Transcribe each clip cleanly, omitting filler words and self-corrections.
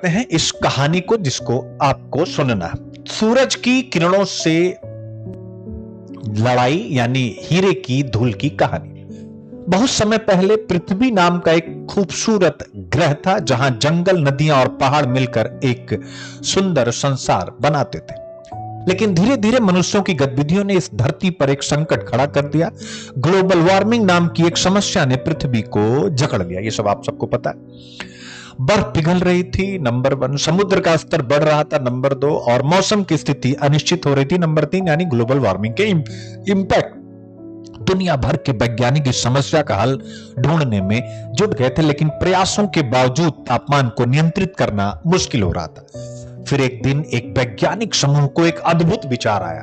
करते हैं इस कहानी को जिसको आपको सुनना है। सूरज की किरणों से लड़ाई यानी हीरे की धूल की कहानी। बहुत समय पहले पृथ्वी नाम का एक खूबसूरत ग्रह था जहां जंगल, नदियां और पहाड़ मिलकर एक सुंदर संसार बनाते थे। लेकिन धीरे धीरे मनुष्यों की गतिविधियों ने इस धरती पर एक संकट खड़ा कर दिया। ग्लोबल वार्मिंग नाम की एक समस्या ने पृथ्वी को जकड़ लिया। ये सब आप सबको पता है। बर्फ पिघल रही थी, नंबर 1। समुद्र का स्तर बढ़ रहा था, नंबर 2। और मौसम की स्थिति अनिश्चित हो रही थी, नंबर 3। यानी ग्लोबल वार्मिंग के इंपैक्ट। दुनिया भर के वैज्ञानिक इस समस्या का हल ढूंढने में जुट गए थे, लेकिन प्रयासों के बावजूद तापमान को नियंत्रित करना मुश्किल हो रहा था। फिर एक दिन एक वैज्ञानिक समूह को एक अद्भुत विचार आया।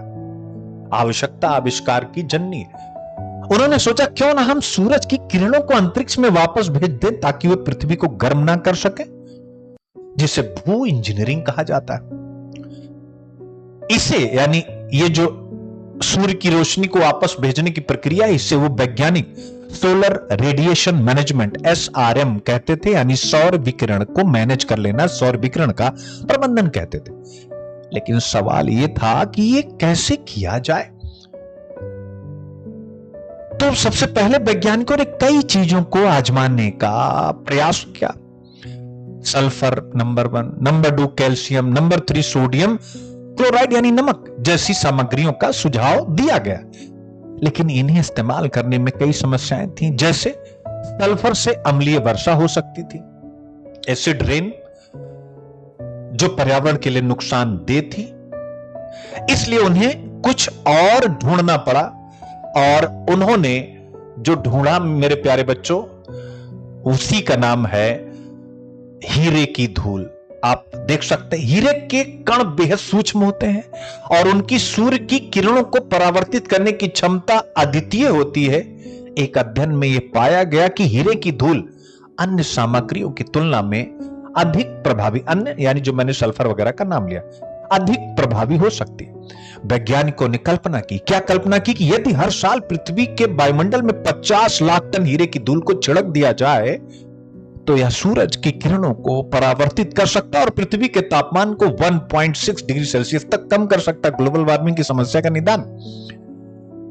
आवश्यकता आविष्कार की जननी। उन्होंने सोचा, क्यों ना हम सूरज की किरणों को अंतरिक्ष में वापस भेज दें ताकि वे पृथ्वी को गर्म ना कर सके, जिसे भू इंजीनियरिंग कहा जाता है। इसे यानी ये जो सूर्य की रोशनी को वापस भेजने की प्रक्रिया, इससे वो वैज्ञानिक सोलर रेडिएशन मैनेजमेंट SRM कहते थे, यानी सौर विकिरण को मैनेज कर लेना, सौर विकिरण का प्रबंधन कहते थे। लेकिन सवाल यह था कि ये कैसे किया जाए। तो सबसे पहले वैज्ञानिकों ने कई चीजों को आजमाने का प्रयास किया। Sulphur number 1, number 2 calcium, number 3 sodium chloride यानी नमक जैसी सामग्रियों का सुझाव दिया गया। लेकिन इन्हें इस्तेमाल करने में कई समस्याएं थीं। जैसे सल्फर से अम्लीय वर्षा हो सकती थी, एसिड रेन जो पर्यावरण के लिए नुकसानदेह थी। इसलिए उन्हें कुछ और ढूंढना पड़ा, और उन्होंने जो ढूंढा मेरे प्यारे बच्चों, उसी का नाम है हीरे की धूल। आप देख सकते हैं हीरे के कण बेहद सूक्ष्म होते हैं और उनकी सूर्य की किरणों को परावर्तित करने की क्षमता अद्वितीय होती है। एक अध्ययन में यह पाया गया कि हीरे की धूल अन्य सामग्रियों की तुलना में अधिक प्रभावी, अन्य यानी जो मैंने सल्फर वगैरह का नाम लिया, अधिक प्रभावी हो सकती है। वैज्ञानिकों ने कल्पना की, क्या कल्पना की कि यदि हर साल पृथ्वी के वायुमंडल में 50 लाख टन हीरे की धूल को छिड़क दिया जाए तो यह सूरज की किरणों को परावर्तित कर सकता और पृथ्वी के तापमान को 1.6 डिग्री सेल्सियस तक कम कर सकता। ग्लोबल वार्मिंग की समस्या का निदान।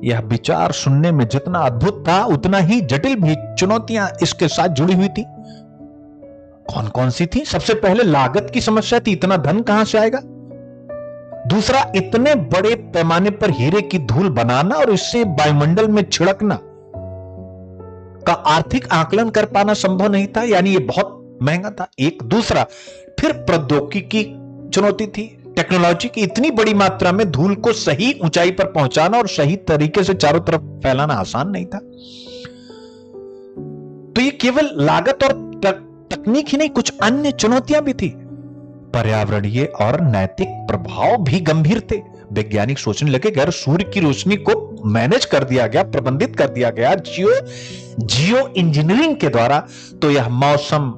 यह विचार सुनने में जितना अद्भुत था उतना ही जटिल भी चुनौतियां इसके साथ जुड़ी हुई थी। कौन कौन सी थी? सबसे पहले लागत की समस्या थी, इतना धन कहां से आएगा। दूसरा, इतने बड़े पैमाने पर हीरे की धूल बनाना और इससे वायुमंडल में छिड़कना का आर्थिक आकलन कर पाना संभव नहीं था, यानी ये बहुत महंगा था। एक दूसरा, फिर प्रौद्योगिकी की चुनौती थी। टेक्नोलॉजी की इतनी बड़ी मात्रा में धूल को सही ऊंचाई पर पहुंचाना और सही तरीके से चारों तरफ फैलाना आसान नहीं था। तो ये केवल लागत और तकनीक ही नहीं, कुछ अन्य चुनौतियां भी थी। पर्यावरणीय और नैतिक प्रभाव भी गंभीर थे। वैज्ञानिक सोचने लगे अगर सूर्य की रोशनी को मैनेज कर दिया गया, प्रबंधित कर दिया गया जियो इंजीनियरिंग के द्वारा, तो यह मौसम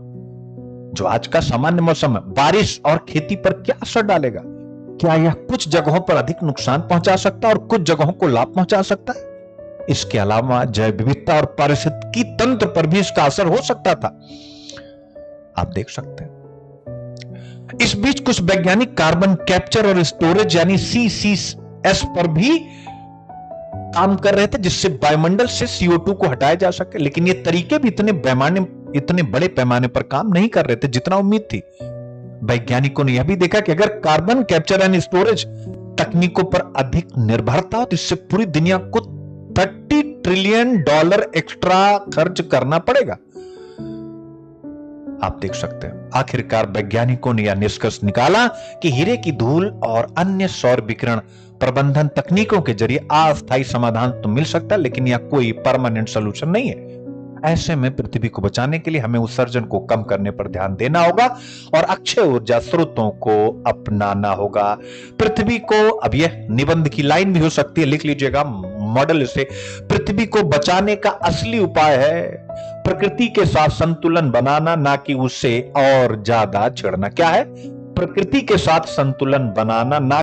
जो आज का सामान्य मौसम है, बारिश और खेती पर क्या असर डालेगा। क्या यह कुछ जगहों पर अधिक नुकसान पहुंचा सकता है और कुछ जगहों को लाभ पहुंचा सकता है। इसके अलावा जैव विविधता और पारिस्थितिकी तंत्र पर भी इसका असर हो सकता था। आप देख सकते हैं। इस बीच कुछ वैज्ञानिक कार्बन कैप्चर और स्टोरेज यानी CCS पर भी काम कर रहे थे, जिससे वायुमंडल से CO2 को हटाया जा सके। लेकिन ये तरीके भी इतने बड़े पैमाने पर काम नहीं कर रहे थे जितना उम्मीद थी। वैज्ञानिकों ने यह भी देखा कि अगर कार्बन कैप्चर एंड स्टोरेज तकनीकों पर अधिक निर्भरता हो तो इससे पूरी दुनिया को $30 ट्रिलियन एक्स्ट्रा खर्च करना पड़ेगा। आप देख सकते हैं। आखिरकार वैज्ञानिकों ने यह निष्कर्ष निकाला कि हीरे की धूल और अन्य सौर विकिरण प्रबंधन तकनीकों के जरिए अस्थायी समाधान तो मिल सकता है, लेकिन यह कोई परमानेंट सॉल्यूशन नहीं है। ऐसे में पृथ्वी को बचाने के लिए हमें उत्सर्जन को कम करने पर ध्यान देना होगा और अक्षय ऊर्जा स्रोतों को अपनाना होगा। पृथ्वी को, अब यह निबंध की लाइन भी हो सकती है, लिख लीजिएगा मॉडल से, पृथ्वी को बचाने का असली उपाय है प्रकृति के साथ संतुलन बनाना, ना कि उससे और ज्यादा छिड़ना। क्या है? प्रकृति के साथ संतुलन बनाना, ना